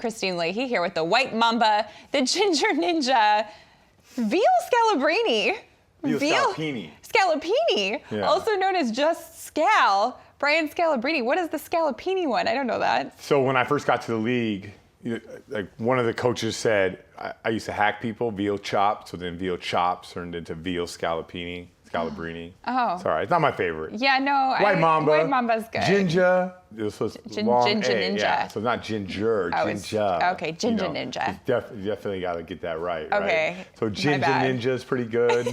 Kristine Leahy here with the White Mamba, the Ginger Ninja, Veal Scalabrine. Scalapini. Scalapini, Yeah. also known as just Scal. Brian Scalabrine. What is the Scalapini one? I don't know that. So when I first got to the league, like one of the coaches said, I used to hack people, veal chop, so then veal chops turned into veal scalapini, scalabrini. Oh. Sorry, it's not my favorite. Yeah, no. White Mamba. White Mamba's good. Ginger. This was long Ginger A, Ninja. Yeah, so not ginger, ginger. Okay, Ginger Ninja. You definitely got to get that right. Okay, Right? So Ginger bad. Ninja is pretty good.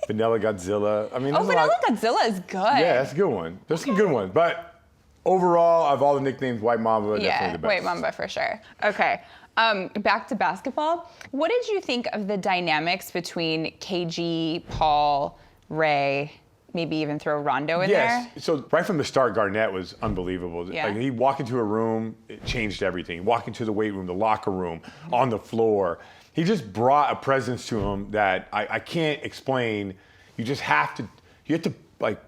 Vanilla Godzilla. I mean, Oh, there's a Vanilla lot. Godzilla is good. Yeah, that's a good one. There's some good ones, but overall, of all the nicknames, White Mamba definitely the best. White Mamba for sure. Okay, back to basketball. What did you think of the dynamics between KG, Paul, Ray, maybe even throw Rondo in there? Yes. So right from the start, Garnett was unbelievable. Yeah. Like he walked into a room, it changed everything. Walk into the weight room, the locker room, on the floor. He just brought a presence to him that I can't explain. You just have to like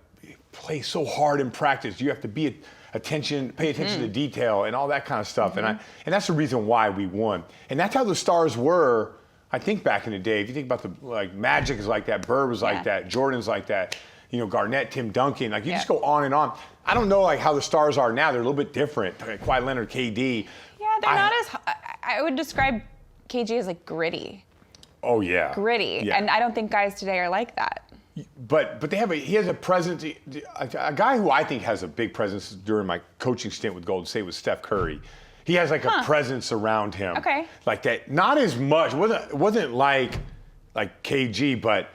play so hard in practice. You have to pay attention to detail and all that kind of stuff. And that's the reason why we won. And that's how the Stars were, I think, back in the day. If you think about Magic is like that, Bird was like that, Jordan's like that. You know, Garnett, Tim Duncan, like you just go on and on. I don't know like how the Stars are now. They're a little bit different. Like Kawhi Leonard, KD. Yeah, they're not as. I would describe KG as like gritty. Oh yeah. Gritty, Yeah. and I don't think guys today are like that. But he has a presence. A guy who I think has a big presence during my coaching stint with Golden State was Steph Curry. He has like a presence around him. Okay. Like that. Not as much. Wasn't like KG, but.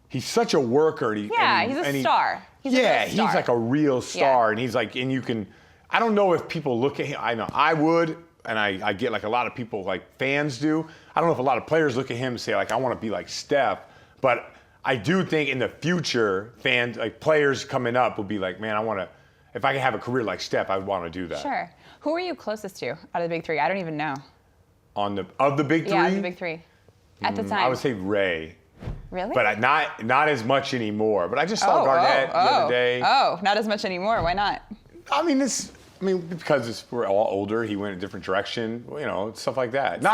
He's such a worker. He's a star. He's like a real star. And he's like, and you can, I don't know if people look at him, I know I would, and I get like a lot of people, like fans do. I don't know if a lot of players look at him and say like, I want to be like Steph. But I do think in the future, fans, like players coming up will be like, man, if I can have a career like Steph, I'd want to do that. Sure. Who are you closest to out of the big three? I don't even know. Of the big three? Yeah, of the big three. At the time. I would say Ray. Really? But not as much anymore. But I just saw Garnett the other day. Oh, not as much anymore. Why not? Because we're all older. He went a different direction. You know, stuff like that.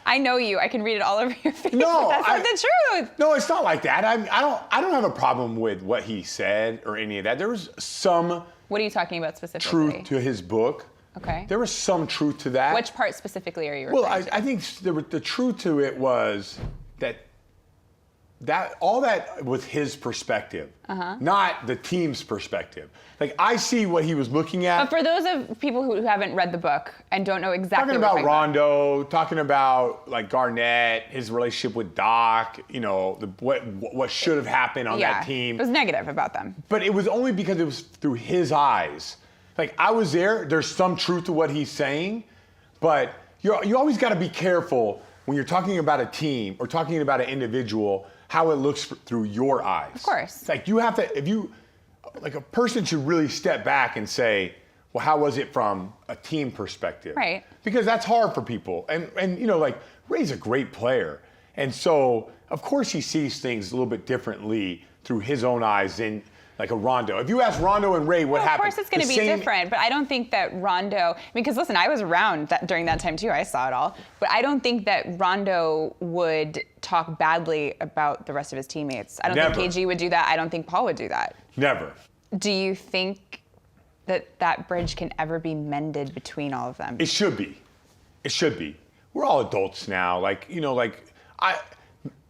I know you. I can read it all over your face. No, That's not the truth. No, it's not like that. I don't have a problem with what he said or any of that. There was some. What are you talking about specifically? Truth to his book. Okay. There was some truth to that. Which part specifically are you referring to? I think the truth to it was that all that was his perspective, not the team's perspective. Like I see what he was looking at. But for those of people who haven't read the book and don't know exactly talking about Rondo, talking about like Garnett, his relationship with Doc, you know, what should have happened on that team. It was negative about them. But it was only because it was through his eyes. Like I was there. There's some truth to what he's saying, but you always got to be careful when you're talking about a team or talking about an individual, how it looks through your eyes. Of course. Like you have to, a person should really step back and say, well, how was it from a team perspective? Right. Because that's hard for people. And you know, like Ray's a great player. And so, of course he sees things a little bit differently through his own eyes than like a Rondo. If you ask Rondo and Ray what happened. Of course it's going to be different, but I don't think that Rondo, because listen, I was around during that time too, I saw it all, but I don't think that Rondo would talk badly about the rest of his teammates. I don't think KG would do that. I don't think Paul would do that. Never. Do you think that bridge can ever be mended between all of them? It should be. It should be. We're all adults now. Like, you know,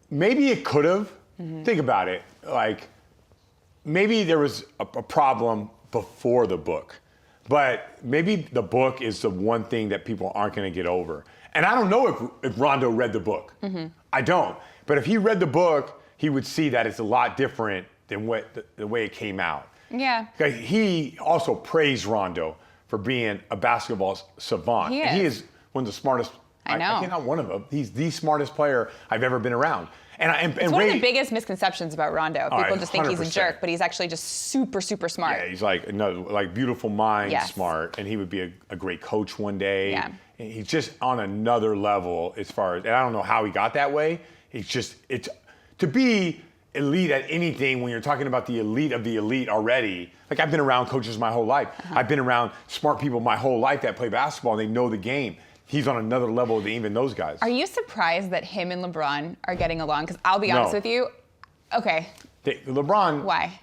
maybe it could have. Think about it. Like, maybe there was a problem before the book, but maybe the book is the one thing that people aren't going to get over. And I don't know if Rondo read the book. I don't. But if he read the book, he would see that it's a lot different than the way it came out. Yeah. He also praised Rondo for being a basketball savant. He is. He is one of the smartest. I know. Not one of them. He's the smartest player I've ever been around. It's one of the biggest misconceptions about Rondo. People just think he's a 100%. jerk, but he's actually just super, super smart. Yeah, he's like beautiful mind, smart, and he would be a great coach one day. Yeah. And he's just on another level as far as, and I don't know how he got that way. It's to be elite at anything when you're talking about the elite of the elite already. Like I've been around coaches my whole life. I've been around smart people my whole life that play basketball and they know the game. he's on another level than even those guys. Are you surprised that him and LeBron are getting along? Because I'll be honest with you. Okay. LeBron. Why?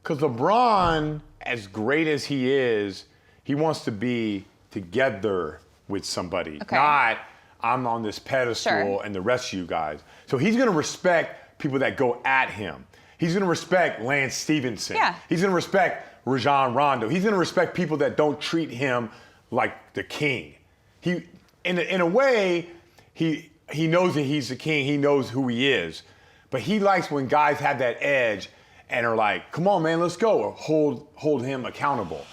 Because LeBron, as great as he is, he wants to be together with somebody. Okay. Not, I'm on this pedestal and the rest of you guys. So he's going to respect people that go at him. He's going to respect Lance Stevenson. Yeah. He's going to respect Rajon Rondo. He's going to respect people that don't treat him like the king. In a way, he knows that he's the king. He knows who he is. But he likes when guys have that edge and are like, come on, man, let's go, or hold him accountable.